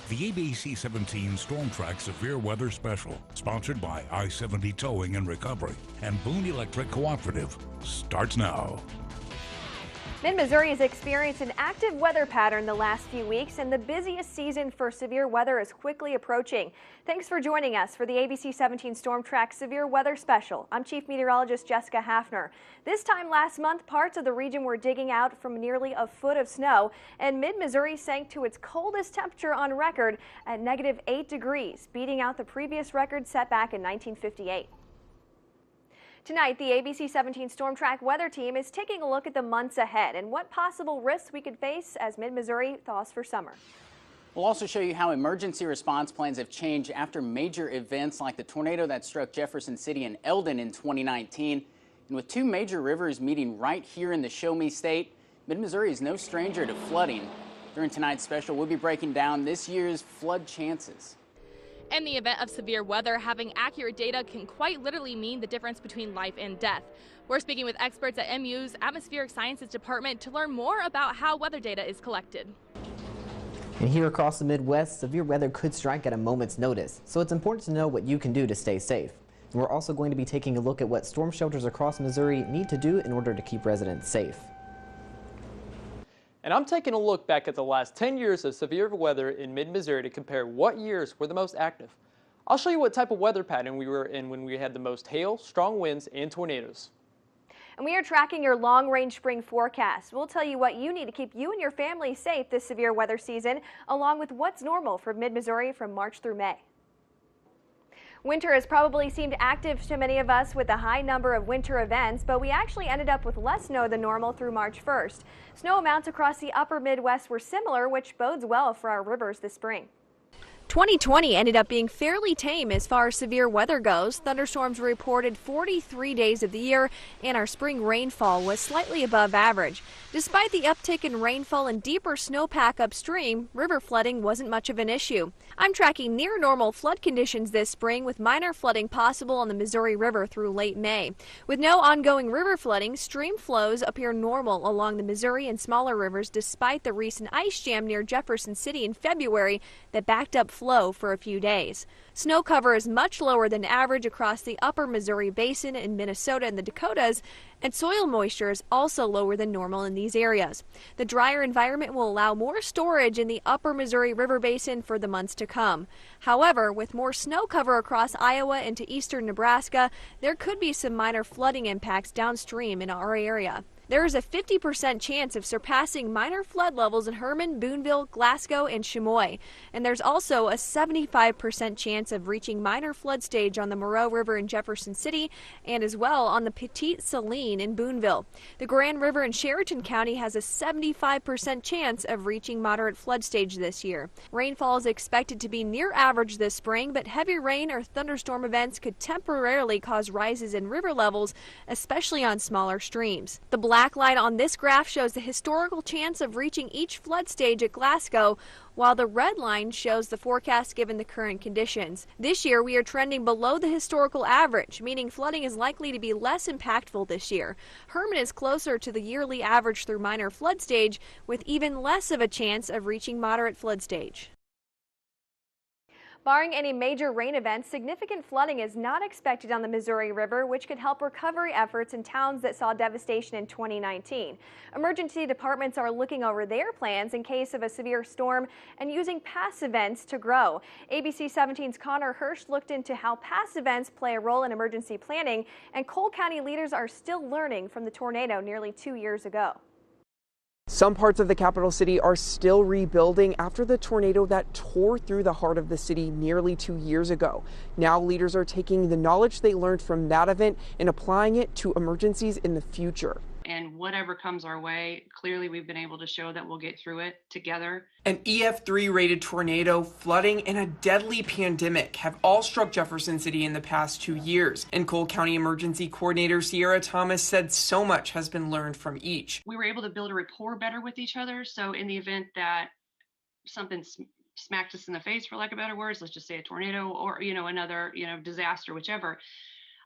The ABC 17 Stormtrack Severe Weather Special, sponsored by I-70 Towing and Recovery and Boone Electric Cooperative, starts now. Mid-Missouri has experienced an active weather pattern the last few weeks, and the busiest season for severe weather is quickly approaching. Thanks for joining us for the ABC 17 Stormtrack Severe Weather Special. I'm Chief Meteorologist Jessica Hafner. This time last month, parts of the region were digging out from nearly a foot of snow, and mid-Missouri sank to its coldest temperature on record at -8 degrees, beating out the previous record set back in 1958. Tonight, the ABC 17 Stormtrack weather team is taking a look at the months ahead and what possible risks we could face as mid-Missouri thaws for summer. We'll also show you how emergency response plans have changed after major events like the tornado that struck Jefferson City and Eldon in 2019. And with two major rivers meeting right here in the Show Me State, mid-Missouri is no stranger to flooding. During tonight's special, we'll be breaking down this year's flood chances. In the event of severe weather, having accurate data can quite literally mean the difference between life and death. We're speaking with experts at MU's Atmospheric Sciences Department to learn more about how weather data is collected. And here across the Midwest, severe weather could strike at a moment's notice, so it's important to know what you can do to stay safe. And we're also going to be taking a look at what storm shelters across Missouri need to do in order to keep residents safe. And I'm taking a look back at the last 10 years of severe weather in mid-Missouri to compare what years were the most active. I'll show you what type of weather pattern we were in when we had the most hail, strong winds, and tornadoes. And we are tracking your long-range spring forecast. We'll tell you what you need to keep you and your family safe this severe weather season, along with what's normal for mid-Missouri from March through May. Winter has probably seemed active to many of us with a high number of winter events, but we actually ended up with less snow than normal through March 1st. Snow amounts across the upper Midwest were similar, which bodes well for our rivers this spring. 2020 ended up being fairly tame as far as severe weather goes. Thunderstorms were reported 43 days of the year, and our spring rainfall was slightly above average. Despite the uptick in rainfall and deeper snowpack upstream, river flooding wasn't much of an issue. I'm tracking near normal flood conditions this spring, with minor flooding possible on the Missouri River through late May. With no ongoing river flooding, stream flows appear normal along the Missouri and smaller rivers despite the recent ice jam near Jefferson City in February that backed up flow for a few days. Snow cover is much lower than average across the upper Missouri Basin in Minnesota and the Dakotas, and soil moisture is also lower than normal in these areas. The drier environment will allow more storage in the upper Missouri River Basin for the months to come. However, with more snow cover across Iowa into eastern Nebraska, there could be some minor flooding impacts downstream in our area. There is a 50% chance of surpassing minor flood levels in Herman, Boonville, Glasgow, and Chamois. And there's also a 75% chance of reaching minor flood stage on the Moreau River in Jefferson City and as well on the Petite Saline in Boonville. The Grand River in Sheraton County has a 75% chance of reaching moderate flood stage this year. Rainfall is expected to be near average this spring, but heavy rain or thunderstorm events could temporarily cause rises in river levels, especially on smaller streams. The black line on this graph shows the historical chance of reaching each flood stage at Glasgow, while the red line shows the forecast given the current conditions. This year, we are trending below the historical average, meaning flooding is likely to be less impactful this year. Herman is closer to the yearly average through minor flood stage, with even less of a chance of reaching moderate flood stage. Barring any major rain events, significant flooding is not expected on the Missouri River, which could help recovery efforts in towns that saw devastation in 2019. Emergency departments are looking over their plans in case of a severe storm and using past events to grow. ABC 17's Connor Hirsch looked into how past events play a role in emergency planning, and Cole County leaders are still learning from the tornado nearly 2 years ago. Some parts of the capital city are still rebuilding after the tornado that tore through the heart of the city nearly 2 years ago. Now leaders are taking the knowledge they learned from that event and applying it to emergencies in the future. And whatever comes our way, clearly we've been able to show that we'll get through it together. An EF3 rated tornado, flooding, and a deadly pandemic have all struck Jefferson City in the past 2 years. And Cole County Emergency Coordinator Sierra Thomas said so much has been learned from each. We were able to build a rapport better with each other. So in the event that something smacked us in the face, for lack of better words, let's just say a tornado or, another, disaster, whichever,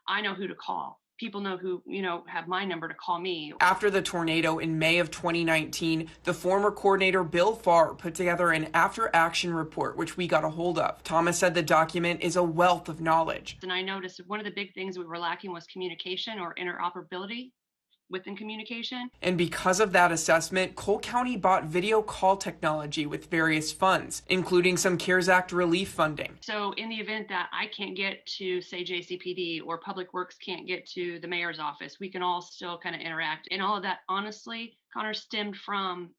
I know who to call. people know who, have my number to call me. After the tornado in May of 2019, the former coordinator Bill Farr put together an after-action report, which we got a hold of. Thomas said the document is a wealth of knowledge. And I noticed one of the big things we were lacking was communication or interoperability within communication. And because of that assessment, Cole County bought video call technology with various funds, including some CARES Act relief funding. So in the event that I can't get to, say, JCPD or Public Works can't get to the mayor's office, we can all still kind of interact. And all of that, honestly, Connor, stemmed from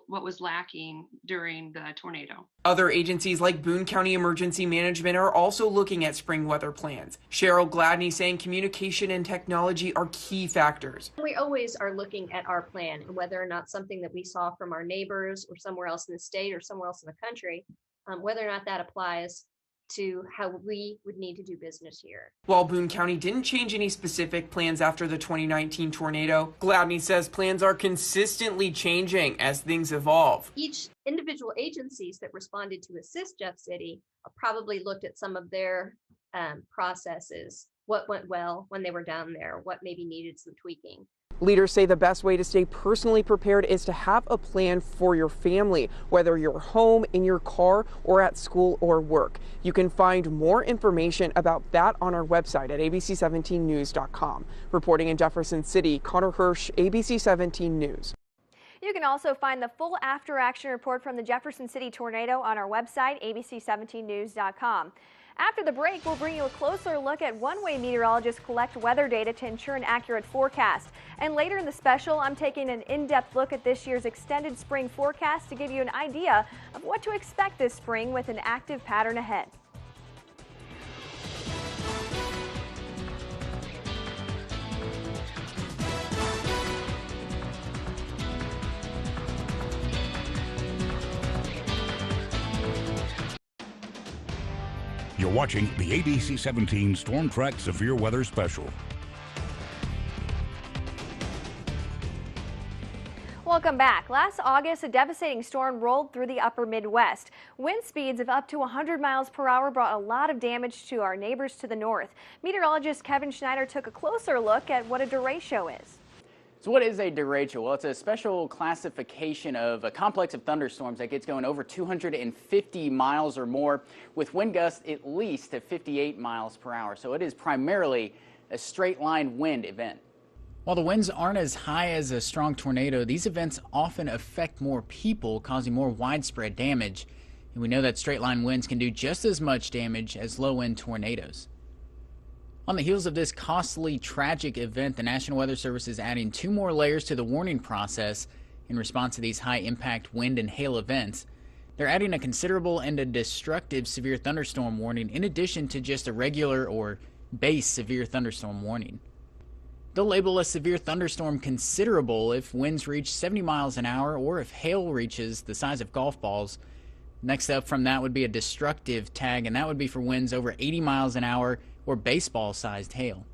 what was lacking during the tornado. Other agencies like Boone County Emergency Management are also looking at spring weather plans. Cheryl Gladney saying communication and technology are key factors. We always are looking at our plan and whether or not something that we saw from our neighbors or somewhere else in the state or somewhere else in the country, whether or not that applies to how we would need to do business here. While Boone County didn't change any specific plans after the 2019 tornado, Gladney says plans are consistently changing as things evolve. Each individual agencies that responded to assist Jeff City probably looked at some of their processes, what went well when they were down there, what maybe needed some tweaking. Leaders say the best way to stay personally prepared is to have a plan for your family, whether you're home, in your car, or at school or work. You can find more information about that on our website at abc17news.com. Reporting in Jefferson City, Connor Hirsch, ABC 17 News. You can also find the full after-action report from the Jefferson City tornado on our website, abc17news.com. After the break, we'll bring you a closer look at one way meteorologists collect weather data to ensure an accurate forecast. And later in the special, I'm taking an in-depth look at this year's extended spring forecast to give you an idea of what to expect this spring with an active pattern ahead. You're watching the ABC 17 Stormtrack Severe Weather Special. Welcome back. Last August, a devastating storm rolled through the upper Midwest. Wind speeds of up to 100 miles per hour brought a lot of damage to our neighbors to the north. Meteorologist Kevin Schneider took a closer look at what a derecho is. So what is a derecho? Well, it's a special classification of a complex of thunderstorms that gets going over 250 miles or more with wind gusts at least to 58 miles per hour. So it is primarily a straight line wind event. While the winds aren't as high as a strong tornado, these events often affect more people, causing more widespread damage. And we know that straight line winds can do just as much damage as low wind tornadoes. On the heels of this costly, tragic event, the National Weather Service is adding 2 more layers to the warning process in response to these high-impact wind and hail events. They're adding a considerable and a destructive severe thunderstorm warning in addition to just a regular or base severe thunderstorm warning. They'll label a severe thunderstorm considerable if winds reach 70 miles an hour or if hail reaches the size of golf balls. Next up from that would be a destructive tag, and that would be for winds over 80 miles an hour or baseball-sized hail.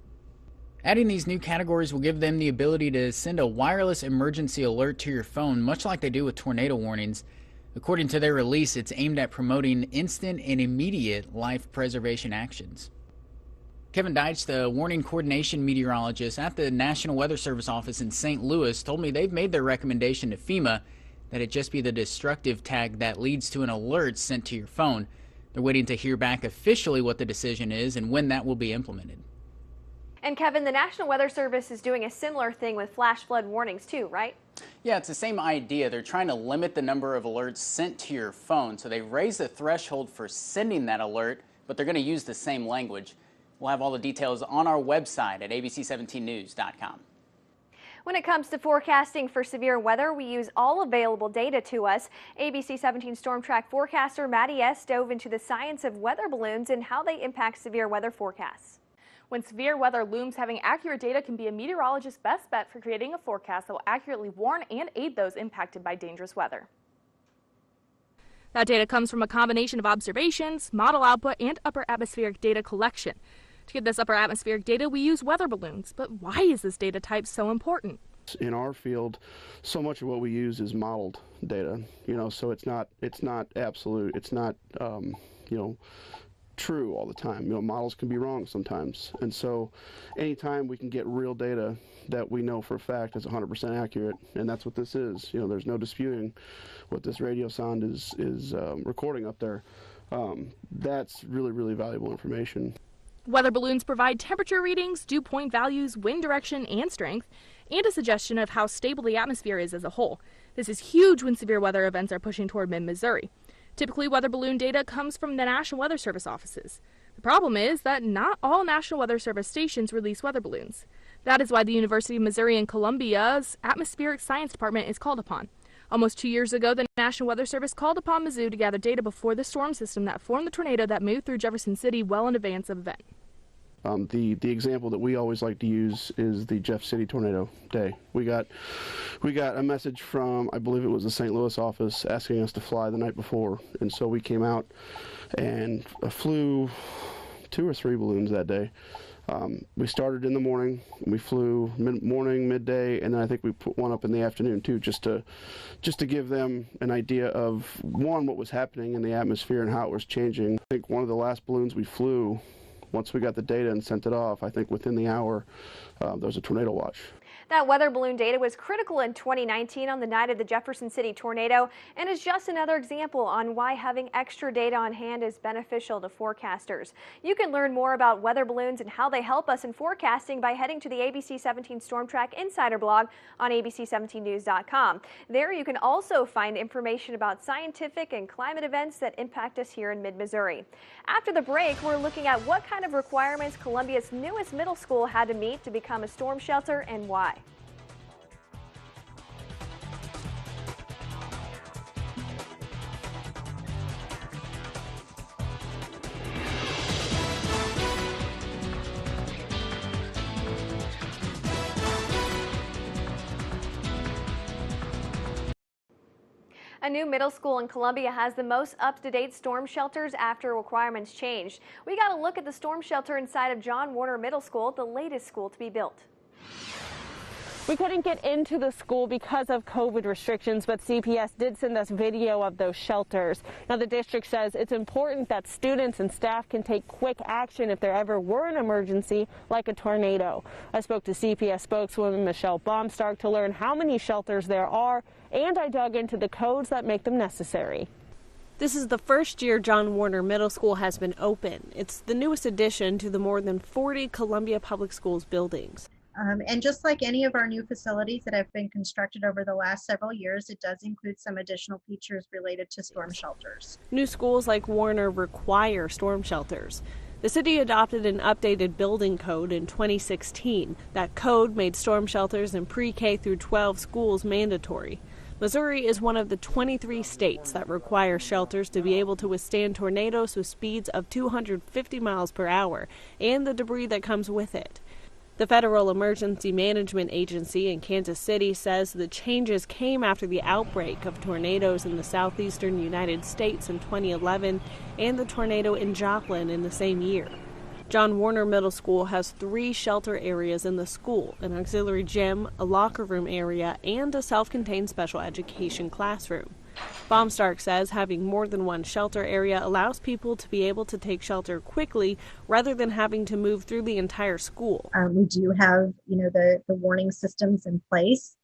Adding these new categories will give them the ability to send a wireless emergency alert to your phone, much like they do with tornado warnings. According to their release, it's aimed at promoting instant and immediate life preservation actions. Kevin Deitch, the warning coordination meteorologist at the National Weather Service office in St. Louis, told me they've made their recommendation to FEMA that it just be the destructive tag that leads to an alert sent to your phone. They're waiting to hear back officially what the decision is and when that will be implemented. And Kevin, the National Weather Service is doing a similar thing with flash flood warnings too, right? Yeah, it's the same idea. They're trying to limit the number of alerts sent to your phone, so they raise the threshold for sending that alert, but they're going to use the same language. We'll have all the details on our website at abc17news.com. When it comes to forecasting for severe weather, we use all available data to us. ABC 17 Stormtrack forecaster Maddie S. dove into the science of weather balloons and how they impact severe weather forecasts. When severe weather looms, having accurate data can be a meteorologist's best bet for creating a forecast that will accurately warn and aid those impacted by dangerous weather. That data comes from a combination of observations, model output, and upper atmospheric data collection. To get this upper atmospheric data, we use weather balloons. But why is this data type so important? In our field, so much of what we use is modeled data, so it's not absolute. It's not, true all the time. You know, models can be wrong sometimes. And so anytime we can get real data that we know for a fact is 100% accurate, and that's what this is. You know, there's no disputing what this radio sound is recording up there. That's really, really valuable information. Weather balloons provide temperature readings, dew point values, wind direction and strength, and a suggestion of how stable the atmosphere is as a whole. This is huge when severe weather events are pushing toward mid-Missouri. Typically, weather balloon data comes from the National Weather Service offices. The problem is that not all National Weather Service stations release weather balloons. That is why the University of Missouri and Columbia's Atmospheric Science Department is called upon. Almost 2 years ago, the National Weather Service called upon Mizzou to gather data before the storm system that formed the tornado that moved through Jefferson City well in advance of the event. The example that we always like to use is the Jeff City tornado day. We got a message from, I believe it was the St. Louis office, asking us to fly the night before, and so we came out and flew 2 or 3 balloons that day. We started in the morning, we flew morning, midday, and then I think we put one up in the afternoon too, just to give them an idea of, one, what was happening in the atmosphere and how it was changing. I think one of the last balloons we flew, once we got the data and sent it off, I think within the hour, there was a tornado watch. That weather balloon data was critical in 2019 on the night of the Jefferson City tornado and is just another example on why having extra data on hand is beneficial to forecasters. You can learn more about weather balloons and how they help us in forecasting by heading to the ABC 17 Stormtrack Insider blog on abc17news.com. There you can also find information about scientific and climate events that impact us here in mid-Missouri. After the break, we're looking at what kind of requirements Columbia's newest middle school had to meet to become a storm shelter and why. A new middle school in Columbia has the most up-to-date storm shelters after requirements changed. We got a look at the storm shelter inside of John Warner Middle School, the latest school to be built. We couldn't get into the school because of COVID restrictions, but CPS did send us video of those shelters. Now, the district says it's important that students and staff can take quick action if there ever were an emergency like a tornado. I spoke to CPS spokeswoman Michelle Baumstark to learn how many shelters there are, and I dug into the codes that make them necessary. This is the first year John Warner Middle School has been open. It's the newest addition to the more than 40 Columbia Public Schools buildings. And just like any of our new facilities that have been constructed over the last several years, it does include some additional features related to storm shelters. New schools like Warner require storm shelters. The city adopted an updated building code in 2016. That code made storm shelters in pre-K through 12 schools mandatory. Missouri is one of the 23 states that require shelters to be able to withstand tornadoes with speeds of 250 miles per hour and the debris that comes with it. The Federal Emergency Management Agency in Kansas City says the changes came after the outbreak of tornadoes in the southeastern United States in 2011 and the tornado in Joplin in the same year. John Warner Middle School has 3 shelter areas in the school, an auxiliary gym, a locker room area, and a self-contained special education classroom. Baumstark says having more than one shelter area allows people to be able to take shelter quickly rather than having to move through the entire school. We do have, the warning systems in place.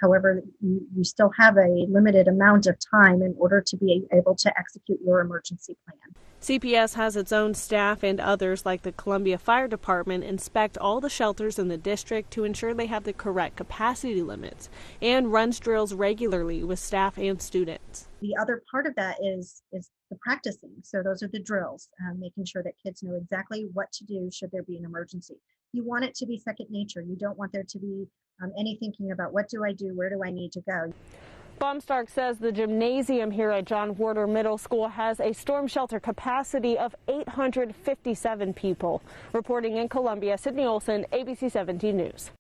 However, you still have a limited amount of time in order to be able to execute your emergency plan. CPS has its own staff and others like the Columbia Fire Department inspect all the shelters in the district to ensure they have the correct capacity limits and runs drills regularly with staff and students. The other part of that is the practicing. So those are the drills, making sure that kids know exactly what to do should there be an emergency. You want it to be second nature. You don't want there to be any thinking about what do I do, where do I need to go. Baumstark says the gymnasium here at John Warner Middle School has a storm shelter capacity of 857 people. Reporting in Columbia, Sydney Olson, ABC 17 News.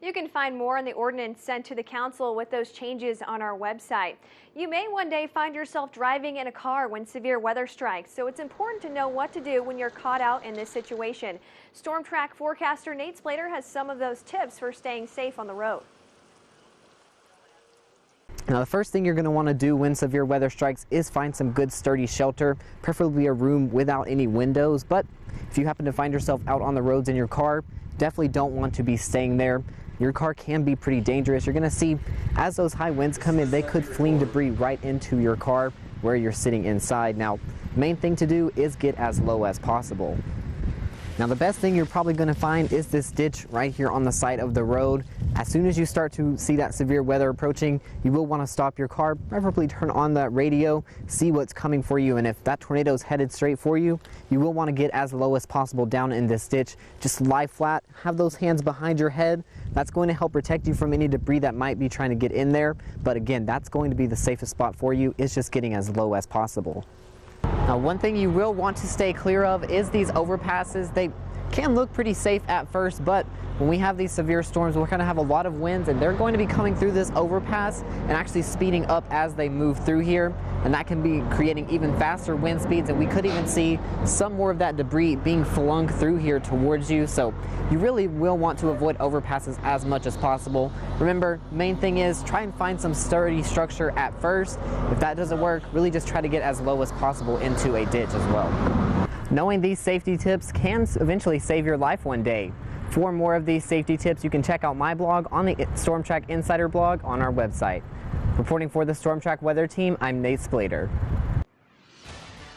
You can find more on the ordinance sent to the council with those changes on our website. You may one day find yourself driving in a car when severe weather strikes, so it's important to know what to do when you're caught out in this situation. Stormtrack forecaster Nate Splater has some of those tips for staying safe on the road. Now, the first thing you're going to want to do when severe weather strikes is find some good sturdy shelter, preferably a room without any windows. But if you happen to find yourself out on the roads in your car, definitely don't want to be staying there. Your car can be pretty dangerous. You're going to see as those high winds come in, they could fling debris right into your car where you're sitting inside. Now, main thing to do is get as low as possible. Now, the best thing you're probably going to find is this ditch right here on the side of the road. As soon as you start to see that severe weather approaching, you will want to stop your car, preferably turn on that radio, see what's coming for you, and if that tornado is headed straight for you, you will want to get as low as possible down in this ditch. Just lie flat, have those hands behind your head. That's going to help protect you from any debris that might be trying to get in there. But again, that's going to be the safest spot for you, is just getting as low as possible. Now, one thing you will want to stay clear of is these overpasses. They can look pretty safe at first, but when we have these severe storms, we're going to have a lot of winds, and they're going to be coming through this overpass and actually speeding up as they move through here, and that can be creating even faster wind speeds, and we could even see some more of that debris being flung through here towards you. So you really will want to avoid overpasses as much as possible. Remember, main thing is try and find some sturdy structure at first. If that doesn't work, really just try to get as low as possible into a ditch as well. Knowing these safety tips can eventually save your life one day. For more of these safety tips, you can check out my blog on the Stormtrack Insider blog on our website. Reporting for the Stormtrack Weather Team, I'm Nate Splater.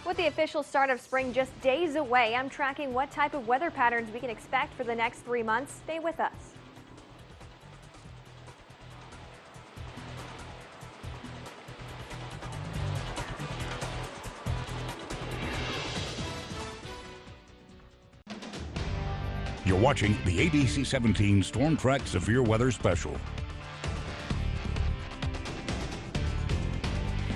With the official start of spring just days away, I'm tracking what type of weather patterns we can expect for the next 3 months. Stay with us. You're watching the ABC 17 Stormtrack Severe Weather Special.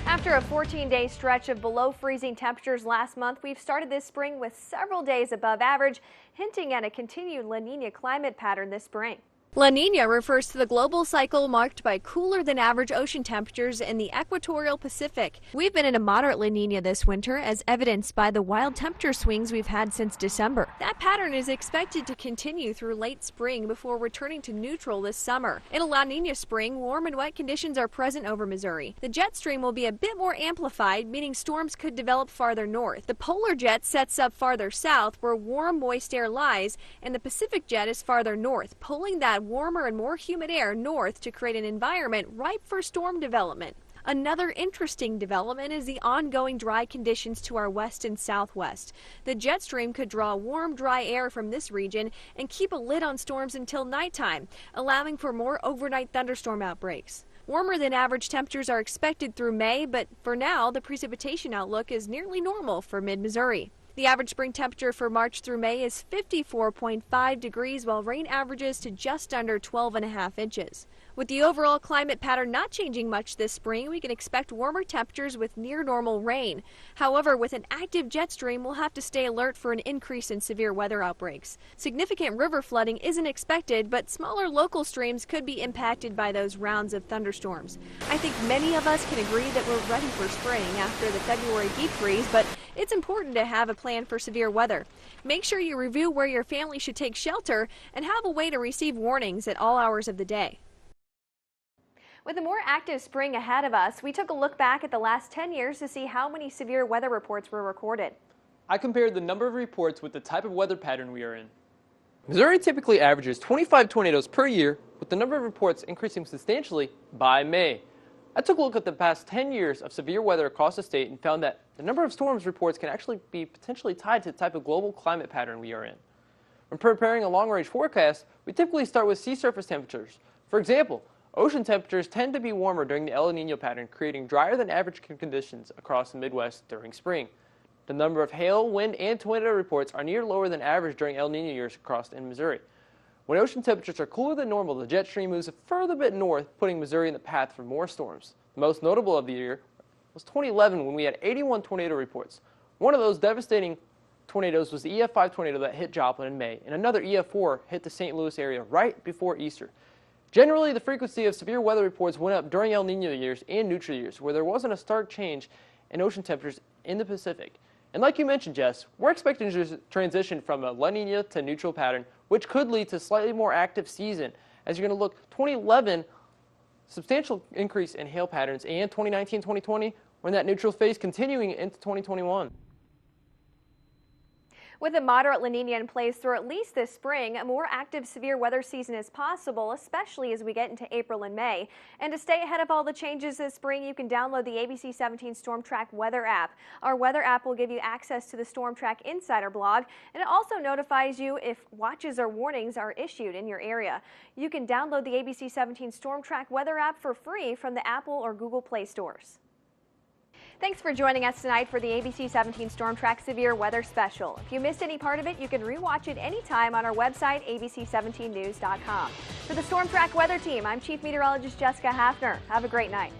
After a 14-day stretch of below freezing temperatures last month, we've started this spring with several days above average, hinting at a continued La Niña climate pattern this spring. La Niña refers to the global cycle marked by cooler than average ocean temperatures in the equatorial Pacific. We've been in a moderate La Niña this winter, as evidenced by the wild temperature swings we've had since December. That pattern is expected to continue through late spring before returning to neutral this summer. In a La Niña spring, warm and wet conditions are present over Missouri. The jet stream will be a bit more amplified, meaning storms could develop farther north. The polar jet sets up farther south, where warm, moist air lies, and the Pacific jet is farther north, pulling that warmer and more humid air north to create an environment ripe for storm development. Another interesting development is the ongoing dry conditions to our west and southwest. The jet stream could draw warm, dry air from this region and keep a lid on storms until nighttime, allowing for more overnight thunderstorm outbreaks. Warmer than average temperatures are expected through May, but for now, the precipitation outlook is nearly normal for mid-Missouri. The average spring temperature for March through May is 54.5 degrees, while rain averages to just under 12.5 inches. With the overall climate pattern not changing much this spring, we can expect warmer temperatures with near normal rain. However, with an active jet stream, we'll have to stay alert for an increase in severe weather outbreaks. Significant river flooding isn't expected, but smaller local streams could be impacted by those rounds of thunderstorms. I think many of us can agree that we're ready for spring after the February deep freeze, but it's important to have a plan for severe weather. Make sure you review where your family should take shelter and have a way to receive warnings at all hours of the day. With a more active spring ahead of us, we took a look back at the last 10 years to see how many severe weather reports were recorded. I compared the number of reports with the type of weather pattern we are in. Missouri typically averages 25 tornadoes per year, with the number of reports increasing substantially by May. I took a look at the past 10 years of severe weather across the state and found that the number of storms reports can actually be potentially tied to the type of global climate pattern we are in. When preparing a long-range forecast, we typically start with sea surface temperatures. For example, ocean temperatures tend to be warmer during the El Niño pattern, creating drier than average conditions across the Midwest during spring. The number of hail, wind, and tornado reports are near lower than average during El Niño years across in Missouri. When ocean temperatures are cooler than normal, the jet stream moves a further bit north, putting Missouri in the path for more storms. The most notable of the year was 2011, when we had 81 tornado reports. One of those devastating tornadoes was the EF5 tornado that hit Joplin in May, and another EF4 hit the St. Louis area right before Easter. Generally, the frequency of severe weather reports went up during El Niño years and neutral years, where there wasn't a stark change in ocean temperatures in the Pacific. And like you mentioned, Jess, we're expecting to transition from a La Niña to neutral pattern, which could lead to a slightly more active season. As you're going to look, 2011 Substantial increase in hail patterns and 2019-2020 were in that neutral phase continuing into 2021. With a moderate La Nina in place through at least this spring, a more active severe weather season is possible, especially as we get into April and May. And to stay ahead of all the changes this spring, you can download the ABC 17 Stormtrack weather app. Our weather app will give you access to the Stormtrack Insider blog, and it also notifies you if watches or warnings are issued in your area. You can download the ABC 17 Stormtrack weather app for free from the Apple or Google Play stores. Thanks for joining us tonight for the ABC 17 Stormtrack Severe Weather Special. If you missed any part of it, you can rewatch it anytime on our website, abc17news.com. For the Stormtrack Weather Team, I'm Chief Meteorologist Jessica Hafner. Have a great night.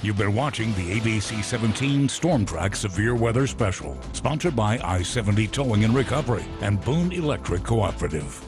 You've been watching the ABC 17 Stormtrack Severe Weather Special, sponsored by I-70 Towing and Recovery and Boone Electric Cooperative.